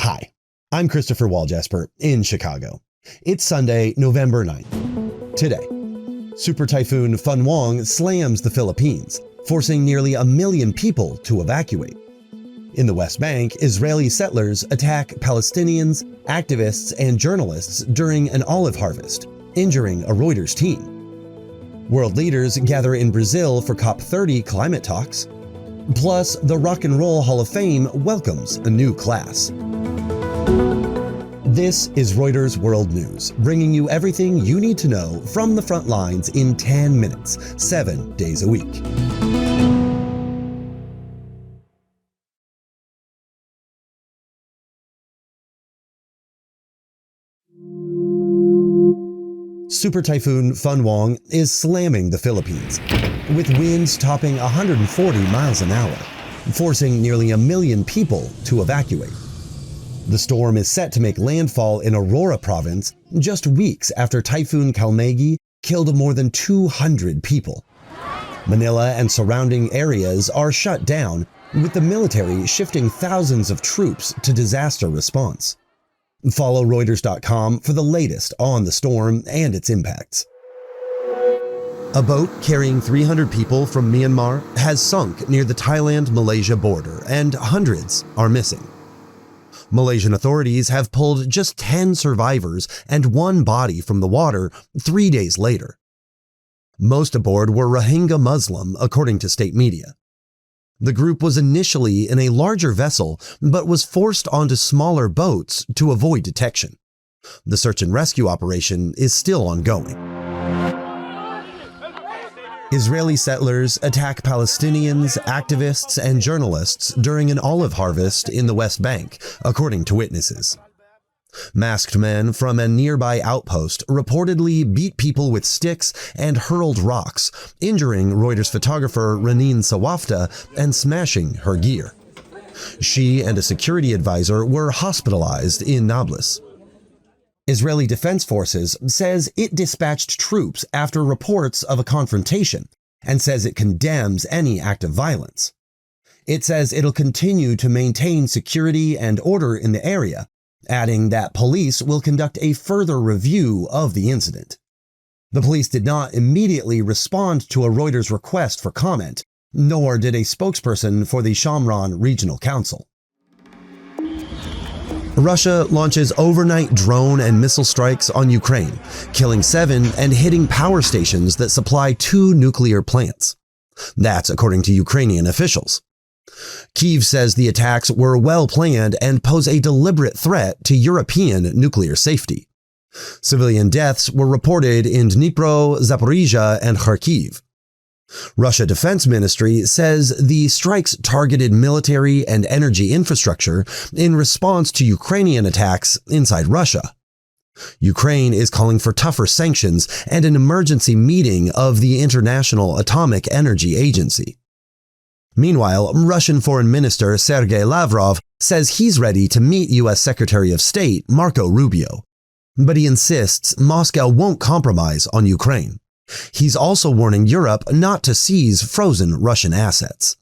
Hi, I'm Christopher Waljesper in Chicago. It's Sunday, November 9th. Today, Super Typhoon Fung-wong slams the Philippines, forcing nearly 1 million people to evacuate. In the West Bank, Israeli settlers attack Palestinians, activists, and journalists during an olive harvest, injuring a Reuters team. World leaders gather in Brazil for COP30 climate talks. Plus, the Rock and Roll Hall of Fame welcomes a new class. This is Reuters World News, bringing you everything you need to know from the front lines in 10 minutes, 7 days a week. Super Typhoon Fung-wong is slamming the Philippines, with winds topping 140 miles an hour, forcing nearly 1 million people to evacuate. The storm is set to make landfall in Aurora province just weeks after Typhoon Kalmagi killed more than 200 people. Manila and surrounding areas are shut down, with the military shifting thousands of troops to disaster response. Follow Reuters.com for the latest on the storm and its impacts. A boat carrying 300 people from Myanmar has sunk near the Thailand-Malaysia border, and hundreds are missing. Malaysian authorities have pulled just 10 survivors and 1 body from the water 3 days later. Most aboard were Rohingya Muslim, according to state media. The group was initially in a larger vessel, but was forced onto smaller boats to avoid detection. The search and rescue operation is still ongoing. Israeli settlers attack Palestinians, activists, and journalists during an olive harvest in the West Bank, according to witnesses. Masked men from a nearby outpost reportedly beat people with sticks and hurled rocks, injuring Reuters photographer Reneen Sawafta and smashing her gear. She and a security advisor were hospitalized in Nablus. Israeli Defense Forces says it dispatched troops after reports of a confrontation and says it condemns any act of violence. It says it'll continue to maintain security and order in the area, adding that police will conduct a further review of the incident. The police did not immediately respond to a Reuters request for comment, nor did a spokesperson for the Shamron Regional Council. Russia launches overnight drone and missile strikes on Ukraine, killing 7 and hitting power stations that supply 2 nuclear plants. That's according to Ukrainian officials. Kyiv says the attacks were well planned and pose a deliberate threat to European nuclear safety. Civilian deaths were reported in Dnipro, Zaporizhia, and Kharkiv. Russia Defense Ministry says the strikes targeted military and energy infrastructure in response to Ukrainian attacks inside Russia. Ukraine is calling for tougher sanctions and an emergency meeting of the International Atomic Energy Agency. Meanwhile, Russian Foreign Minister Sergei Lavrov says he's ready to meet U.S. Secretary of State Marco Rubio, but he insists Moscow won't compromise on Ukraine. He's also warning Europe not to seize frozen Russian assets.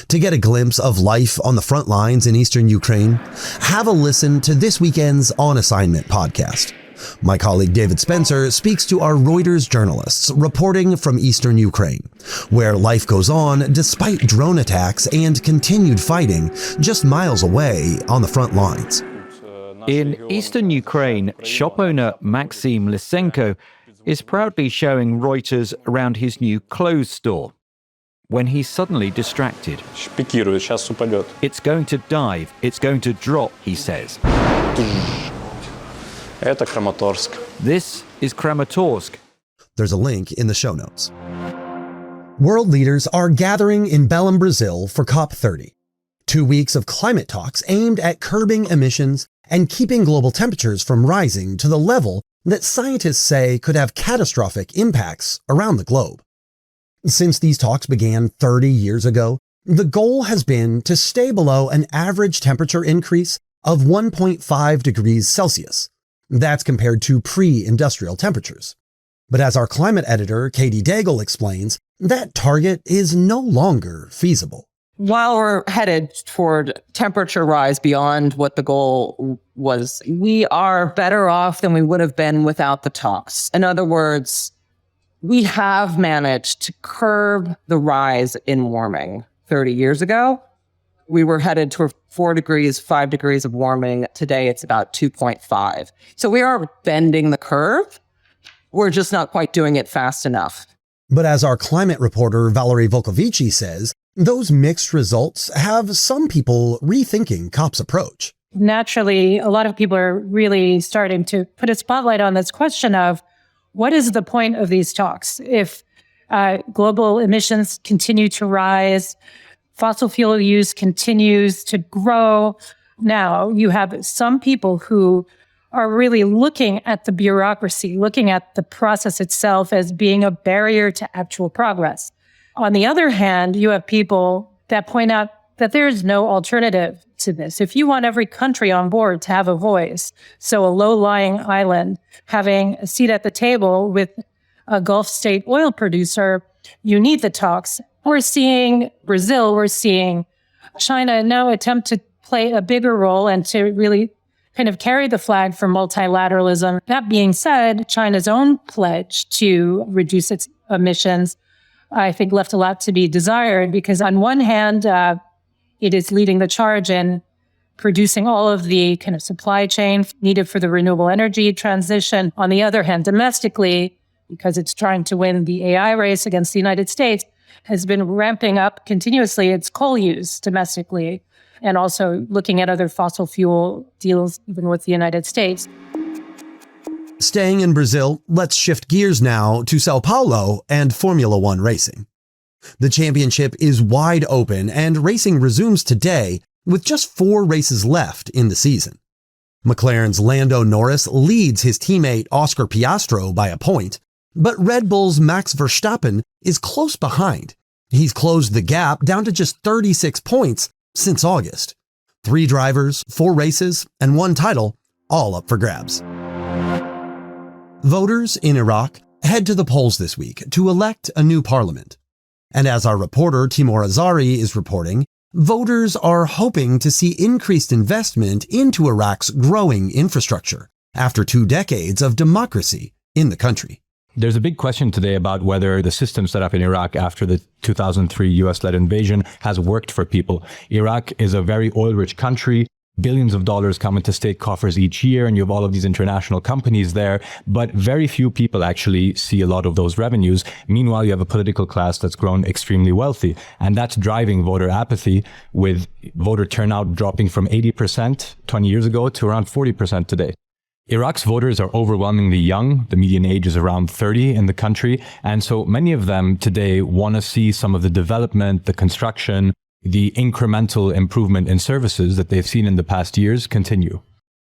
To get a glimpse of life on the front lines in eastern Ukraine, have a listen to this weekend's On Assignment podcast. My colleague David Spencer speaks to our Reuters journalists reporting from eastern Ukraine, where life goes on despite drone attacks and continued fighting just miles away on the front lines. In eastern Ukraine, shop owner Maxim Lysenko is proudly showing Reuters around his new clothes store when he's suddenly distracted. It's going to dive, it's going to drop, he says. This is Kramatorsk. There's a link in the show notes. World leaders are gathering in Belem, Brazil for COP30, 2 weeks of climate talks aimed at curbing emissions and keeping global temperatures from rising to the level that scientists say could have catastrophic impacts around the globe. Since these talks began 30 years ago, the goal has been to stay below an average temperature increase of 1.5 degrees Celsius. That's compared to pre-industrial temperatures. But as our climate editor, Katie Daigle, explains, that target is no longer feasible. while we're headed toward temperature rise beyond what the goal was, we are better off than we would have been without the talks. In other words, we have managed to curb the rise in warming. 30 years ago, we were headed toward 4 degrees, 5 degrees of warming. Today, it's about 2.5. So we are bending the curve. We're just not quite doing it fast enough. But as our climate reporter Valerie Volkovici says, those mixed results have some people rethinking COP's approach. Naturally, a lot of people are really starting to put a spotlight on this question of what is the point of these talks? If global emissions continue to rise, fossil fuel use continues to grow. Now, you have some people who are really looking at the bureaucracy, looking at the process itself as being a barrier to actual progress. On the other hand, you have people that point out that there is no alternative to this. If you want every country on board to have a voice, so a low-lying island having a seat at the table with a Gulf state oil producer, you need the talks. We're seeing Brazil, we're seeing China now attempt to play a bigger role and to really kind of carry the flag for multilateralism. That being said, China's own pledge to reduce its emissions, I think, left a lot to be desired, because on one hand, it is leading the charge in producing all of the kind of supply chain needed for the renewable energy transition. On the other hand, domestically, because it's trying to win the AI race against the United States, has been ramping up continuously its coal use domestically, and also looking at other fossil fuel deals, even with the United States. Staying in Brazil, let's shift gears now to Sao Paulo and Formula One racing. The championship is wide open and racing resumes today with just 4 races left in the season. McLaren's Lando Norris leads his teammate Oscar Piastro by a point, but Red Bull's Max Verstappen is close behind. He's closed the gap down to just 36 points since August. 3 drivers, 4 races, and 1 title, all up for grabs. Voters in Iraq head to the polls this week to elect a new parliament. And as our reporter Timur Azari is reporting, voters are hoping to see increased investment into Iraq's growing infrastructure after 2 decades of democracy in the country. There's a big question today about whether the system set up in Iraq after the 2003 US-led invasion has worked for people. Iraq is a very oil-rich country. Billions of dollars come into state coffers each year, and you have all of these international companies there, but very few people actually see a lot of those revenues. Meanwhile, you have a political class that's grown extremely wealthy, and that's driving voter apathy, with voter turnout dropping from 80% 20 years ago to around 40% today. Iraq's voters are overwhelmingly young. The median age is around 30 in the country, and so many of them today want to see some of the development, the construction, the incremental improvement in services that they've seen in the past years continue.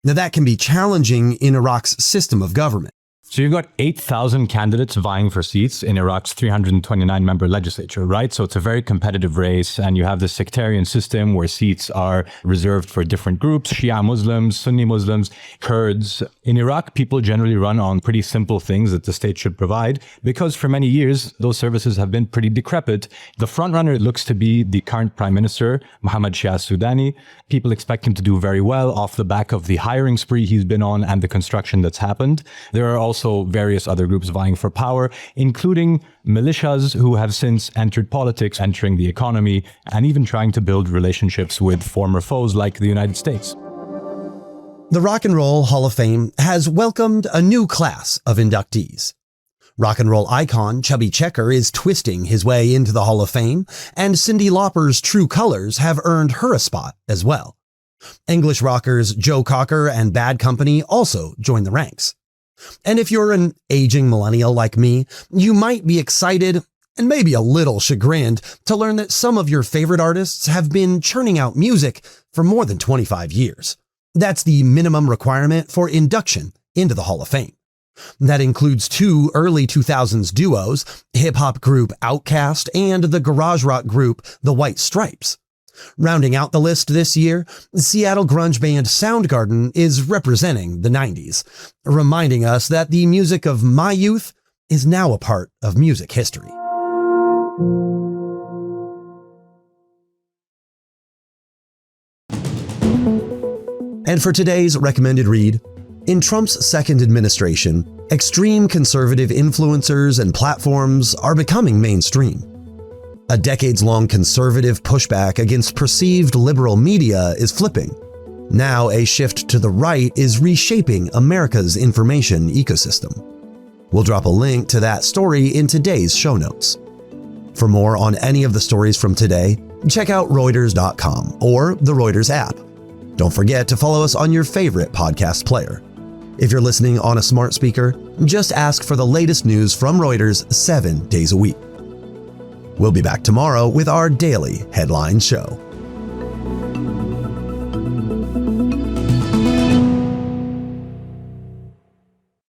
Now that can be challenging in Iraq's system of government. So you've got 8,000 candidates vying for seats in Iraq's 329-member legislature, right? So it's a very competitive race, and you have this sectarian system where seats are reserved for different groups: Shia Muslims, Sunni Muslims, Kurds. In Iraq, people generally run on pretty simple things that the state should provide, because for many years, those services have been pretty decrepit. The frontrunner looks to be the current prime minister, Mohammed Shia Sudani. People expect him to do very well off the back of the hiring spree he's been on and the construction that's happened. There are also various other groups vying for power, including militias who have since entered politics, entering the economy, and even trying to build relationships with former foes like the United States. The Rock and Roll Hall of Fame has welcomed a new class of inductees. Rock and roll icon Chubby Checker is twisting his way into the Hall of Fame, and Cyndi Lauper's True Colors have earned her a spot as well. English rockers Joe Cocker and Bad Company also join the ranks. And if you're an aging millennial like me, you might be excited and maybe a little chagrined to learn that some of your favorite artists have been churning out music for more than 25 years. That's the minimum requirement for induction into the Hall of Fame. That includes 2 early 2000s duos, hip-hop group Outkast and the garage rock group The White Stripes. Rounding out the list this year, Seattle grunge band Soundgarden is representing the 90s, reminding us that the music of my youth is now a part of music history. And for today's recommended read, in Trump's second administration, extreme conservative influencers and platforms are becoming mainstream. A decades-long conservative pushback against perceived liberal media is flipping. Now a shift to the right is reshaping America's information ecosystem. We'll drop a link to that story in today's show notes. For more on any of the stories from today, check out Reuters.com or the Reuters app. Don't forget to follow us on your favorite podcast player. If you're listening on a smart speaker, just ask for the latest news from Reuters 7 days a week. We'll be back tomorrow with our daily headline show.